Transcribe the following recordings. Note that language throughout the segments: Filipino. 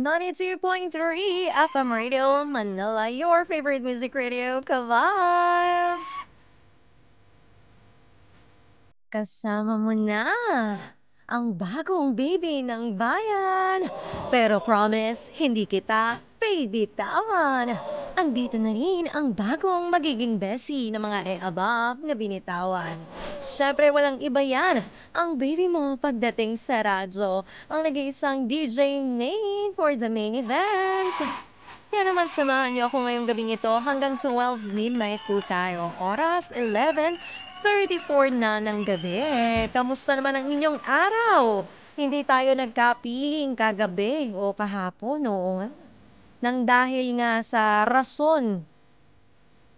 92.3 FM Radio Manila, your favorite music radio, Kavibes! Kasama mo na ang bagong baby ng bayan. Pero promise, hindi kita bibitawan. Andito na rin ang bagong magiging besie ng mga above na binitawan. Siyempre walang iba yan. Ang baby mo pagdating sa radyo. Ang nag-iisang DJ main for the main event. Kaya naman samahan niyo ako ngayong gabing ito hanggang 12 midnight po tayo. Oras 11:34 na ng gabi. Kamusta naman ang inyong araw? Hindi tayo nagkapiling kagabi o kahapon, oo nga. Nang dahil nga sa rason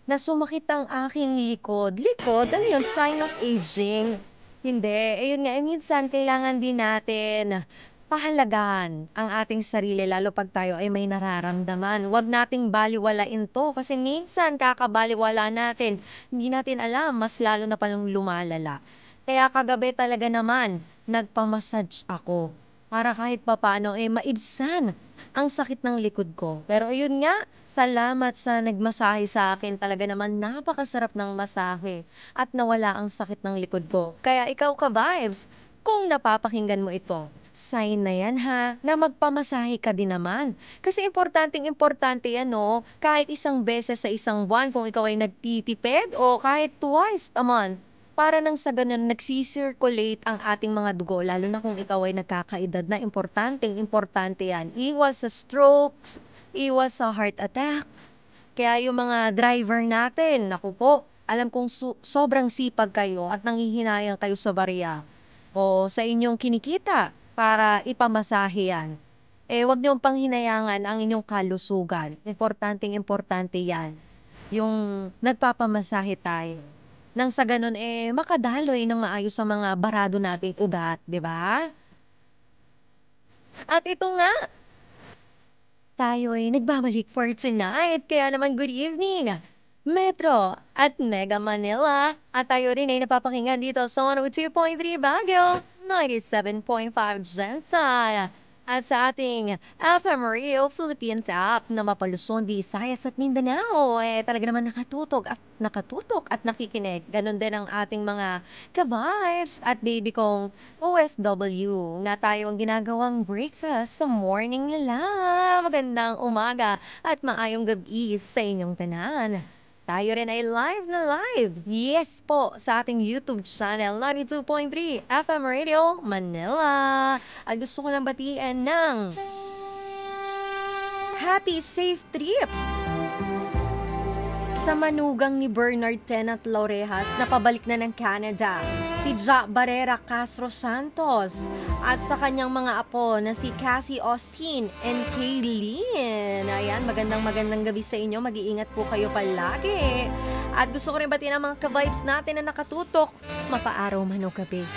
na sumakit ang aking likod. Likod? Ano yun? Sign of aging? Hindi. Ayun nga, minsan kailangan din natin pahalagahan ang ating sarili lalo pag tayo ay may nararamdaman. Huwag nating baliwalain to kasi minsan kakabaliwala natin. Hindi natin alam, mas lalo na palang lumalala. Kaya kagabi talaga naman, nagpamassage ako para kahit papano maibsan ang sakit ng likod ko. Pero ayun nga, salamat sa nagmasahe sa akin. Talaga naman napakasarap ng masahe at nawala ang sakit ng likod ko. Kaya ikaw ka-vibes, kung napapakinggan mo ito, sign na yan ha, na magpamasahe ka din naman. Kasi importante yan no, kahit isang beses sa isang buwan kung ikaw ay nagtitipid o kahit twice a month. Para nang sa ganun, nagsisirculate ang ating mga dugo, lalo na kung ikaw ay nagkakaedad na, importante yan. Iwas sa strokes, iwas sa heart attack. Kaya yung mga driver natin, naku po, alam kong sobrang sipag kayo at nanghihinayang kayo sa barya o sa inyong kinikita para ipamasahe yan. Wag niyong panghinayangan ang inyong kalusugan. Importante yan. Yung nagpapamasahe tayo. Nang sa ganun, makadaloy ng maayos sa mga barado nating ugat, di ba? At ito nga, tayo ay nagbabalik for tonight. Kaya naman good evening, Metro at Mega Manila. At tayo rin ay napapakinggan dito sa 102.3 Baguio, 97.5 Gental. At sa ating FM Radio Philippines app na Mapaluson, Visayas at Mindanao, talaga naman nakatutok at nakikinig. Ganon din ang ating mga ka-vibes at baby kong OFW na tayo ang ginagawang breakfast sa morning nila. Magandang umaga at maayong gabi sa inyong tanan. Tayo rin ay live na live. Yes po, sa ating YouTube channel, 92.3 FM Radio Manila. At gusto ko lang batiin ng happy safe trip sa manugang ni Bernard Tennant Laurejas na pabalik na ng Canada, si Ja Barrera Castro Santos, at sa kanyang mga apo na si Cassie Austin and Kaylin. Ayan, magandang gabi sa inyo. Mag-iingat po kayo palagi. At gusto ko rin batiin ang mga ka-vibes natin na nakatutok, mapaaraw man o gabi.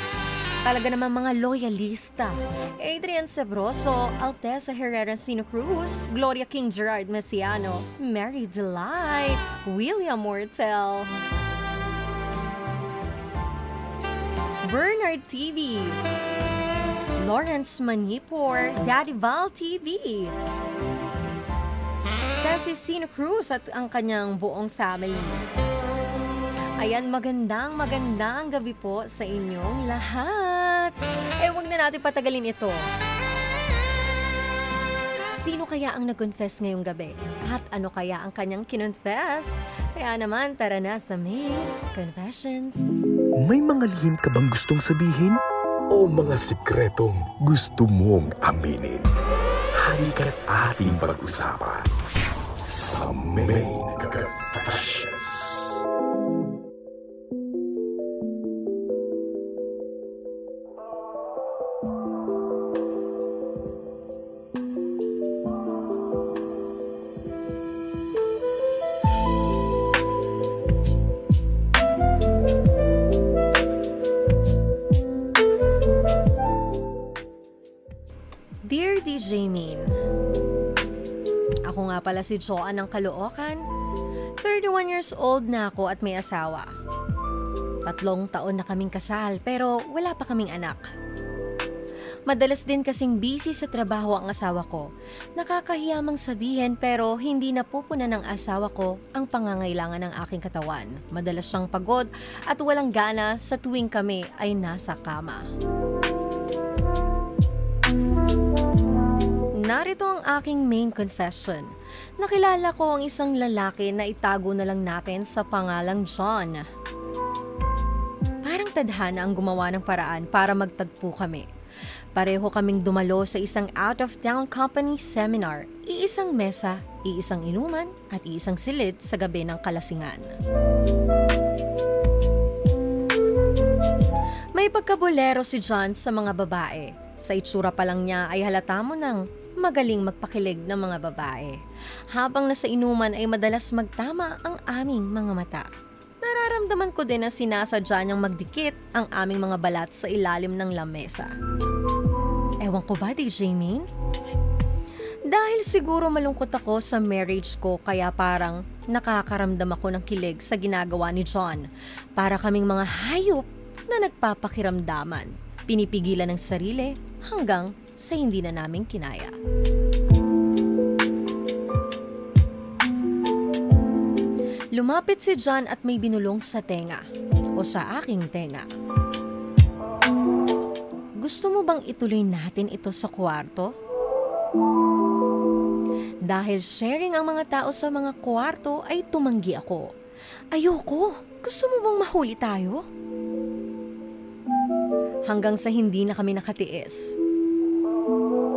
Talaga naman mga loyalista. Adrian Sabroso, Alteza Herrera Sino Cruz, Gloria King Gerard Mesiano, Mary Delight, William Mortel, Bernard TV, Lawrence Manipur, Daddy Val TV, Cassie Sino Cruz at ang kanyang buong family. Ayan, magandang gabi po sa inyong lahat. Huwag na natin patagalin ito. Sino kaya ang nag-confess ngayong gabi? At ano kaya ang kanyang kinonfess? Kaya naman, tara na sa main confessions. May mga lihim ka bang gustong sabihin? O mga sikretong gusto mong aminin? Halika't ating pag-usapan sa main confessions. Dear DJ Min, ako nga pala si Joanne ng Caloocan. 31 years old na ako at may asawa. 3 taon na kaming kasal pero wala pa kaming anak. Madalas din kasing busy sa trabaho ang asawa ko. Nakakahiyamang sabihin pero hindi napupuna ng asawa ko ang pangangailangan ng aking katawan. Madalas siyang pagod at walang gana sa tuwing kami ay nasa kama. Narito ang aking main confession. Nakilala ko ang isang lalaki na itago na lang natin sa pangalang John. Parang tadhana ang gumawa ng paraan para magtagpo kami. Pareho kaming dumalo sa isang out-of-town company seminar, iisang mesa, iisang inuman at iisang silid sa gabi ng kalasingan. May pagkabolero si John sa mga babae. Sa itsura pa lang niya ay halata mo nang magaling magpakilig ng mga babae. Habang nasa inuman ay madalas magtama ang aming mga mata. Nararamdaman ko din na sinasadya niyang magdikit ang aming mga balat sa ilalim ng lamesa. Ewan ko ba, DJ Main? Dahil siguro malungkot ako sa marriage ko kaya parang nakakaramdam ako ng kilig sa ginagawa ni John. Para kaming mga hayop na nagpapakiramdaman. Pinipigilan ng sarili hanggang sa hindi na namin kinaya. Lumapit si John at may binulong sa tenga o sa aking tenga. Gusto mo bang ituloy natin ito sa kwarto? Dahil sharing ang mga tao sa mga kwarto ay tumanggi ako. Ayoko! Gusto mo bang mahuli tayo? Hanggang sa hindi na kami nakatiis.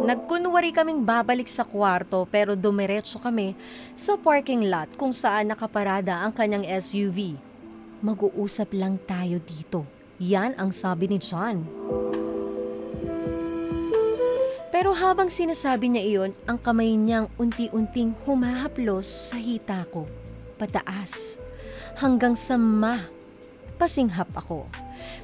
Nagkunwari kaming babalik sa kwarto pero dumiretso kami sa parking lot kung saan nakaparada ang kanyang SUV. Mag-uusap lang tayo dito. Yan ang sabi ni John. Pero habang sinasabi niya iyon, ang kamay niyang unti-unting humahaplos sa hita ko, pataas, hanggang sa pasinghap ako.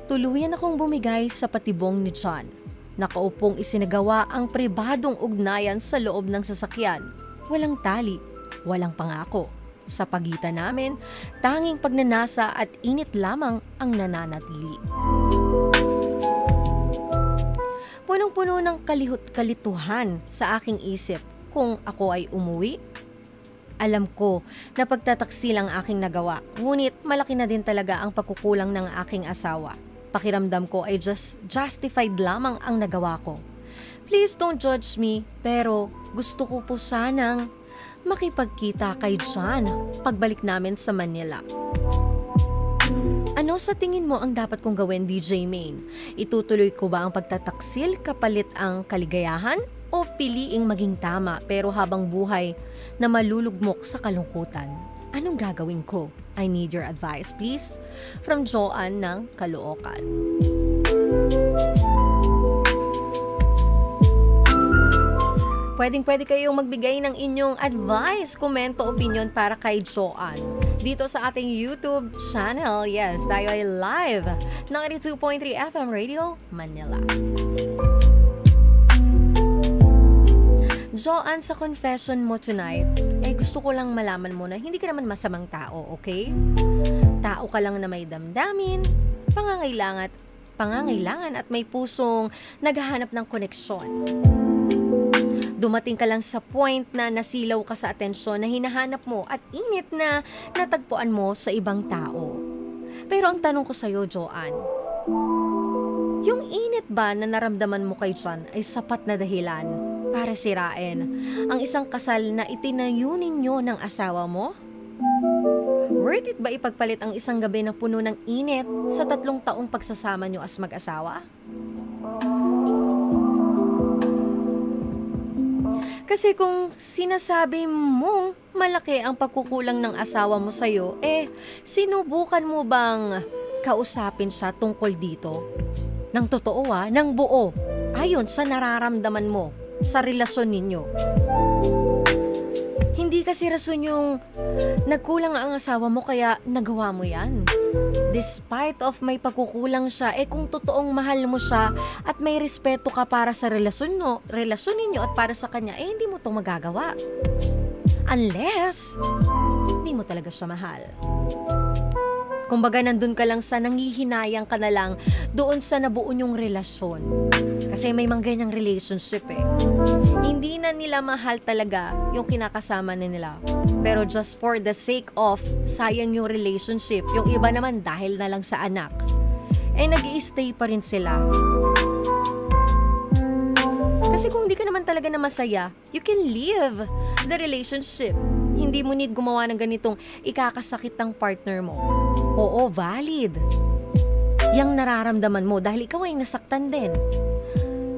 Tuluyan akong bumigay sa patibong ni John. Nakaupong isinagawa ang pribadong ugnayan sa loob ng sasakyan. Walang tali, walang pangako. Sa pagitan namin, tanging pagnanasa at init lamang ang nananatili. Punong-puno ng kalituhan sa aking isip kung ako ay umuwi. Alam ko na pagtataksi lang aking nagawa, ngunit malaki na din talaga ang pagkukulang ng aking asawa. Pakiramdam ko ay justified lamang ang nagawa ko. Please don't judge me, pero gusto ko po sanang makipagkita kay John pagbalik namin sa Manila. Ano sa tingin mo ang dapat kong gawin, DJ Main? Itutuloy ko ba ang pagtataksil kapalit ang kaligayahan? O piliing maging tama pero habang buhay na malulugmok sa kalungkutan? Anong gagawin ko? I need your advice, please. From Joanne ng Caloocan. Pwedeng-pwede kayong magbigay ng inyong advice, komento, opinion para kay Joanne. Dito sa ating YouTube channel, yes, tayo ay live, 92.3 FM Radio, Manila. Joanne, sa confession mo tonight, gusto ko lang malaman mo na hindi ka naman masamang tao, okay? Tao ka lang na may damdamin, pangangailangan at may pusong naghahanap ng koneksyon. Dumating ka lang sa point na nasilaw ka sa atensyon na hinahanap mo at init na natagpuan mo sa ibang tao. Pero ang tanong ko sa'yo, Joanne, yung init ba na naramdaman mo kay John ay sapat na dahilan para sirain ang isang kasal na itinayo ninyo ng asawa mo? Worth it ba ipagpalit ang isang gabi na puno ng init sa 3 taong pagsasama nyo as mag-asawa? Kasi kung sinasabi mong malaki ang pagkukulang ng asawa mo sa'yo, sinubukan mo bang kausapin siya tungkol dito? Nang totoo nang buo, ayon sa nararamdaman mo sa relasyon ninyo. Hindi kasi rason yung nagkulang ang asawa mo kaya nagawa mo yan. Despite of may pagkukulang siya, kung totoong mahal mo siya at may respeto ka para sa relasyon ninyo at para sa kanya, hindi mo itong magagawa. Unless, hindi mo talaga siya mahal. Kumbaga nandun ka lang sa nangihinayang ka na lang doon sa nabuo yung relasyon. Kasi may mga ganyang relationship eh. Hindi na nila mahal talaga yung kinakasama na nila. Pero just for the sake of sayang yung relationship, yung iba naman dahil na lang sa anak, eh nag-i-stay pa rin sila. Kasi kung di ka naman talaga na masaya, you can leave the relationship. Hindi mo need gumawa ng ganitong ikakasakit ng partner mo. Oo, valid. Yang nararamdaman mo dahil ikaw ay nasaktan din.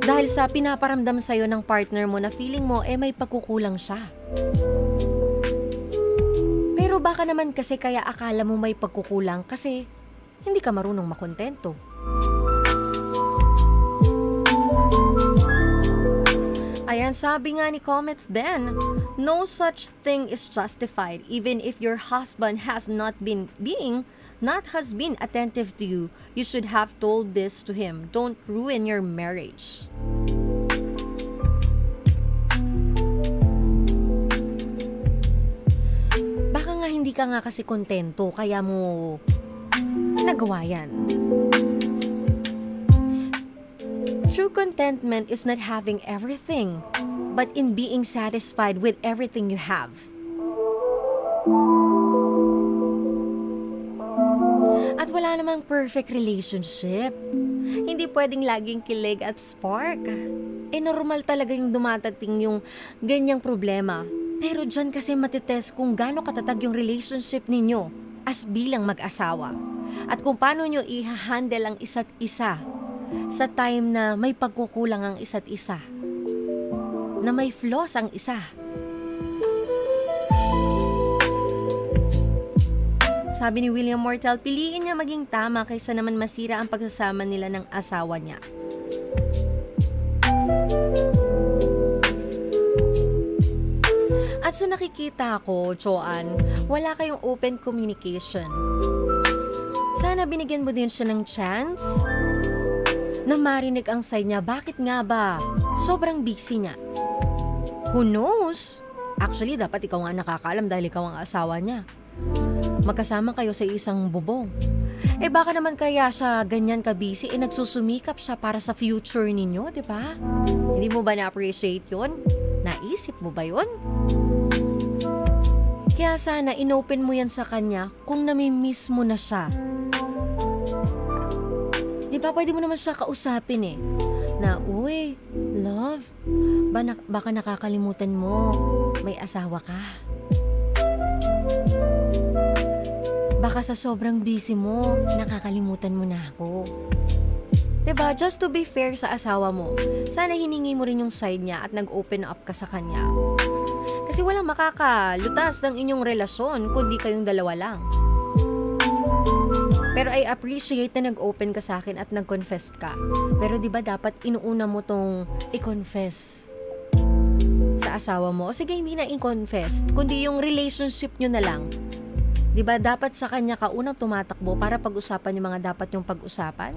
Dahil sa pinaparamdam sa'yo ng partner mo na feeling mo may pagkukulang siya. Pero baka naman kasi kaya akala mo may pagkukulang kasi hindi ka marunong makontento. Ayan, sabi nga ni Comet then, no such thing is justified even if your husband has not been attentive to you. You should have told this to him. Don't ruin your marriage. Baka nga hindi ka nga kasi kontento kaya mo nagawa yan. True contentment is not having everything, but in being satisfied with everything you have. At wala namang perfect relationship. Hindi pwedeng laging kilig at spark. Normal talaga yung dumatating yung ganyang problema. Pero dyan kasi matitest kung gaano katatag yung relationship ninyo as bilang mag-asawa. At kung paano nyo i-handle ang isa't isa sa time na may pagkukulang ang isa't isa, na may flaws ang isa. Sabi ni William Mortel, piliin niya maging tama kaysa naman masira ang pagsasama nila ng asawa niya. At sa nakikita ko, Joanne, wala kayong open communication. Sana binigyan mo din siya ng chance na marinig ang side niya. Bakit nga ba? Sobrang busy niya. Who knows? Actually, dapat ikaw nga nakakaalam dahil ikaw ang asawa niya. Magkasama kayo sa isang bubong. Baka naman kaya siya ganyan ka-busy, nagsusumikap siya para sa future ninyo, di ba? Hindi mo ba na-appreciate yun? Naisip mo ba yun? Kaya sana inopen mo yan sa kanya kung namimiss mo na siya. Di ba pwede mo naman siya kausapin na, uy, love, baka nakakalimutan mo, may asawa ka. Baka sa sobrang busy mo, nakakalimutan mo na ako. Diba? Just to be fair sa asawa mo, sana hiningi mo rin yung side niya at nag-open up ka sa kanya. Kasi walang makakalutas ng inyong relasyon kundi kayong dalawa lang. Pero I appreciate na nag-open ka sa akin at nag-confess ka. Pero diba dapat inuuna mo tong i-confess sa asawa mo? O sige, hindi na i-confess, kundi yung relationship nyo na lang. Diba dapat sa kanya ka unang tumatakbo para pag-usapan yung mga dapat yung pag-usapan?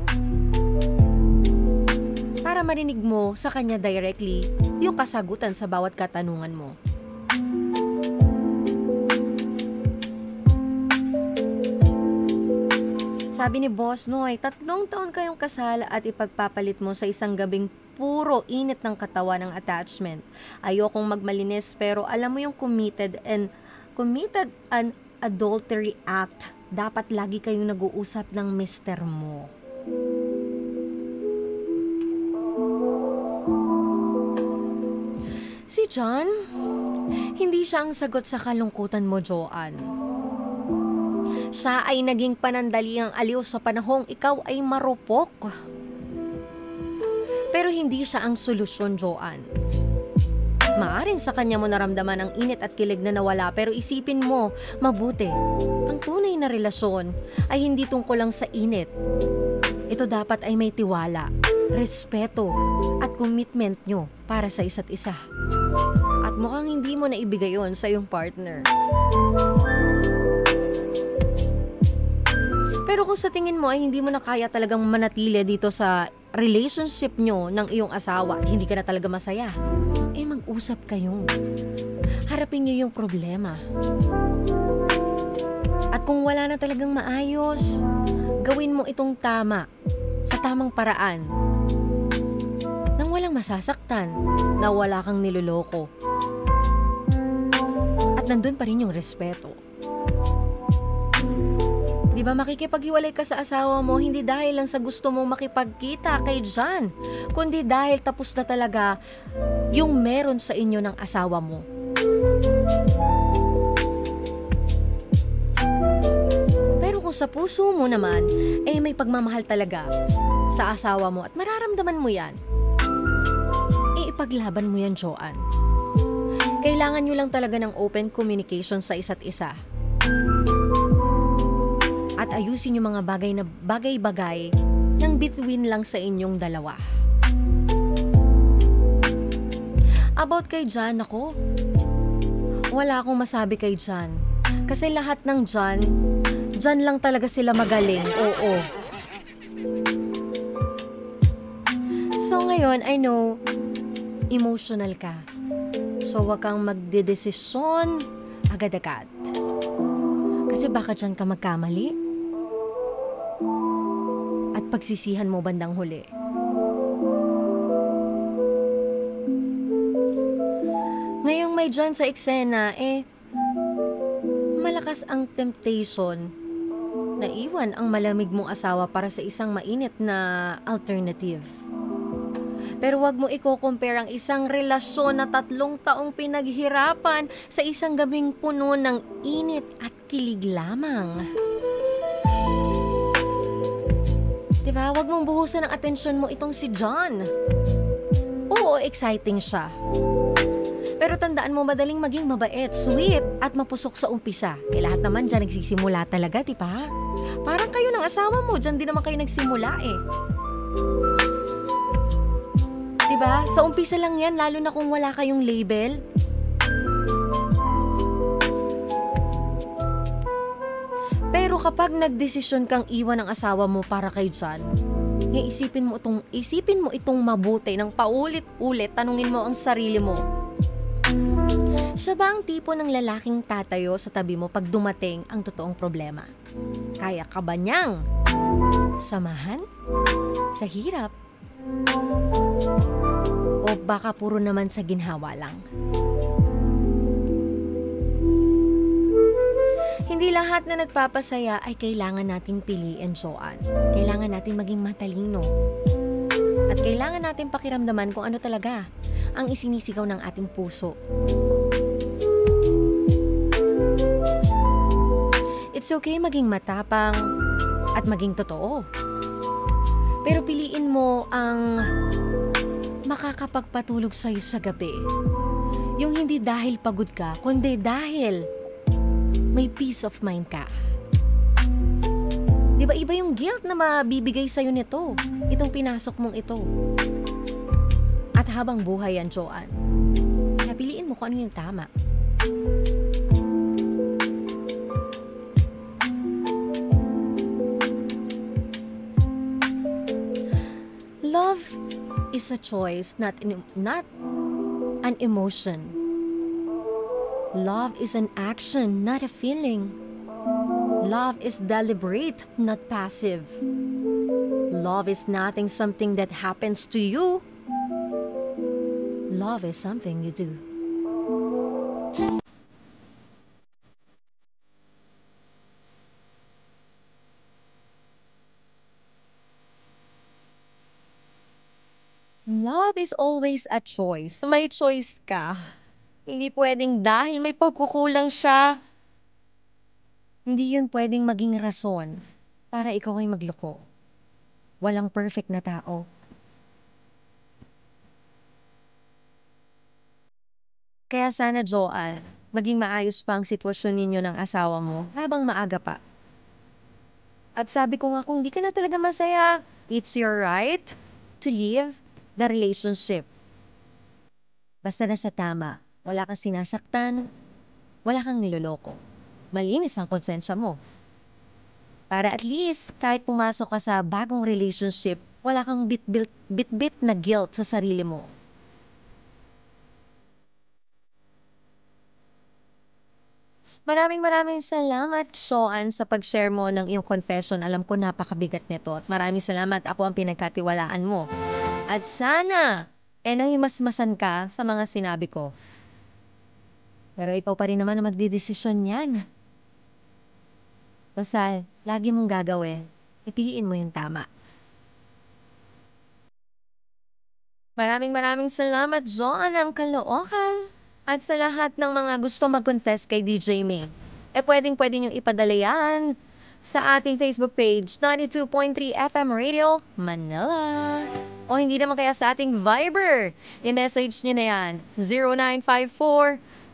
Para marinig mo sa kanya directly yung kasagutan sa bawat katanungan mo. Sabi ni Boss Noy, 3 taon kayong kasal at ipagpapalit mo sa isang gabing puro init ng katawan ng attachment. Ayokong magmalinis pero alam mo yung committed an adultery act. Dapat lagi kayong nag-uusap ng mister mo. Si John, hindi siya ang sagot sa kalungkutan mo, Joanne. Siya ay naging panandaliang aliw sa panahong ikaw ay marupok. Pero hindi siya ang solusyon, Joanne. Maaring sa kanya mo naramdaman ang init at kilig na nawala, pero isipin mo mabuti. Ang tunay na relasyon ay hindi tungkol lang sa init. Ito dapat ay may tiwala, respeto at commitment nyo para sa isa't isa. At mukhang hindi mo na ibigay yon sa iyong partner. Pero kung sa tingin mo ay hindi mo na kaya talagang manatili dito sa relationship nyo ng iyong asawa at hindi ka na talaga masaya, mag-usap kayo. Harapin nyo yung problema. At kung wala na talagang maayos, gawin mo itong tama, sa tamang paraan. Nang walang masasaktan, na wala kang niloloko. At nandun pa rin yung respeto. Di ba makikipaghiwalay ka sa asawa mo hindi dahil lang sa gusto mong makipagkita kay John, kundi dahil tapos na talaga yung meron sa inyo ng asawa mo. Pero kung sa puso mo naman, may pagmamahal talaga sa asawa mo at mararamdaman mo yan, ipaglaban mo yan, Joanne. Kailangan nyo lang talaga ng open communication sa isa't isa. At ayusin yung mga bagay-bagay ng between lang sa inyong dalawa. About kay John, ako, wala akong masabi kay John. Kasi lahat ng John lang talaga sila magaling, oo. So ngayon, I know, emotional ka. So wag kang magdedesisyon agad-agad. Kasi baka dyan ka magkamali. At pagsisihan mo bandang huli. Ngayong may John sa eksena, malakas ang temptation na iwan ang malamig mong asawa para sa isang mainit na alternative. Pero wag mo i-compare ang isang relasyon na 3 taong pinaghirapan sa isang gabing puno ng init at kilig lamang. Diba? Wag mong buhusan ng atensyon mo itong si John. Oo, exciting siya. Pero tandaan mo, madaling maging mabait, sweet, at mapusok sa umpisa. Lahat naman dyan nagsisimula talaga, diba? Parang kayo ng asawa mo, dyan din naman kayo nagsimula Diba? Sa umpisa lang yan, lalo na kung wala kayong label. Pero kapag nagdesisyon kang iwan ng asawa mo para kay John, isipin mo itong mabuti ng paulit-ulit, tanungin mo ang sarili mo. Siya ba ang tipo ng lalaking tatayo sa tabi mo pag dumating ang totoong problema? Kaya ka ba niyang samahan sa hirap? O baka puro naman sa ginhawa lang? Hindi lahat na nagpapasaya ay kailangan nating piliin, Joanne. Kailangan natin maging matalino. At kailangan natin pakiramdaman kung ano talaga ang isinisigaw ng ating puso. It's okay maging matapang at maging totoo. Pero piliin mo ang makakapagpatulog sa'yo sa gabi. Yung hindi dahil pagod ka, kundi dahil may peace of mind ka. Diba iba yung guilt na mabibigay sa'yo nito, itong pinasok mong ito. At habang buhay yan, Joanne, kaya piliin mo kung ano yung tama. Love is a choice, not an emotion. Love is an action, not a feeling. Love is deliberate, not passive. Love is nothing something that happens to you. Love is something you do. Love is always a choice. May choice ka. Hindi pwedeng dahil may pagkukulang siya, Hindi yun pwedeng maging rason para ikaw ay magloko. Walang perfect na tao. Kaya sana, Joanne, maging maayos pa ang sitwasyon ninyo ng asawa mo habang maaga pa. At sabi ko nga, kung di ka na talaga masaya, it's your right to leave the relationship. Basta nasa tama, wala kang sinasaktan, wala kang niloloko. Malinis ang konsensya mo. Para at least, kahit pumasok ka sa bagong relationship, wala kang bit-bit na guilt sa sarili mo. Maraming salamat, Sean, sa pag-share mo ng iyong confession. Alam ko napakabigat nito at maraming salamat, ako ang pinagkatiwalaan mo. At sana, nahimasmasan ka sa mga sinabi ko. Pero ikaw pa rin naman ang magdidesisyon yan. Basta, lagi mong gagawin, pipiliin mo yung tama. Maraming salamat, John, ang kalookan. At sa lahat ng mga gusto mag-confess kay DJ May, pwedeng-pwede niyong ipadala yan sa ating Facebook page, 92.3 FM Radio, Manila. O hindi naman kaya sa ating Viber, i-message niyo na yan,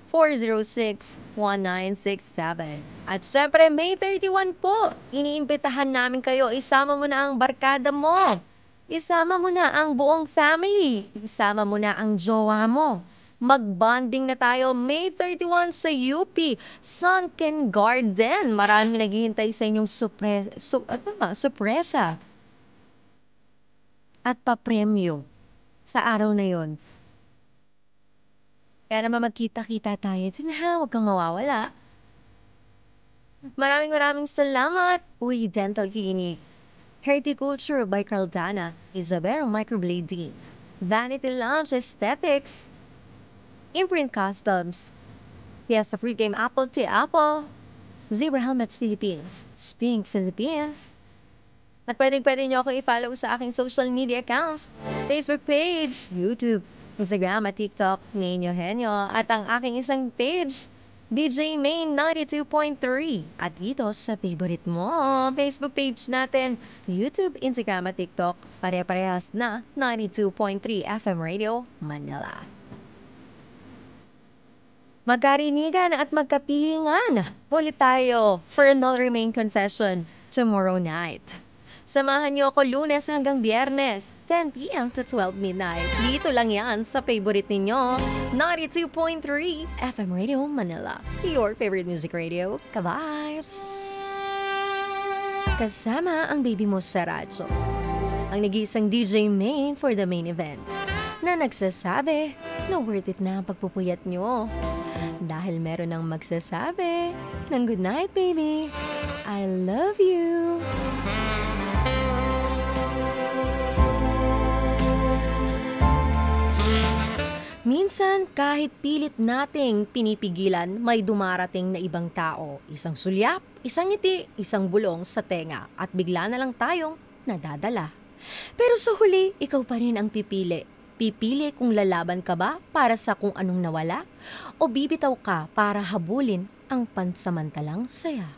0954-406-1967. At syempre, May 31 po, iniimbitahan namin kayo, isama mo na ang barkada mo. Isama mo na ang buong family. Isama mo na ang jowa mo. Mag-bonding na tayo May 31 sa UP, Sunken Garden. Maraming naghihintay sa inyong sorpresa at papremyo sa araw na yon. Kaya naman magkita-kita tayo. Ito na, huwag kang mawawala. Maraming salamat, Uy Dental Clinic. Horticulture by Caldana, Isabel Microblading, Vanity Lounge Aesthetics, Imprint Customs, Fiesta Free Game Apple to Apple, Zebra Helmets Philippines, Spink Philippines. At pwedeng-pwede nyo ako i-follow sa aking social media accounts, Facebook page, YouTube, Instagram at TikTok, Nenyo Henyo, at ang aking isang page, DJ Main 92.3. At dito sa favorite mo, Facebook page natin, YouTube, Instagram at TikTok, pare-parehas na 92.3 FM Radio, Manila. Magkarinigan at magkapilingan ulit tayo for another main confession tomorrow night. Samahan niyo ako Lunes hanggang Biyernes, 10 p.m. to 12 midnight. Dito lang yan sa favorite ninyo, 92.3 FM Radio Manila. Your favorite music radio, ka-vibes! Kasama ang baby mo sa radyo. Ang nag-iisang DJ Main for the main event na nagsasabi na worth it na ang pagpupuyat nyo. Dahil meron ng magsasabi ng good night, baby. I love you. Minsan, kahit pilit nating pinipigilan, may dumarating na ibang tao. Isang sulyap, isang ngiti, isang bulong sa tenga at bigla na lang tayong nadadala. Pero sa huli, ikaw pa rin ang pipili. Pipili kung lalaban ka ba para sa kung anong nawala o bibitaw ka para habulin ang pansamantalang saya.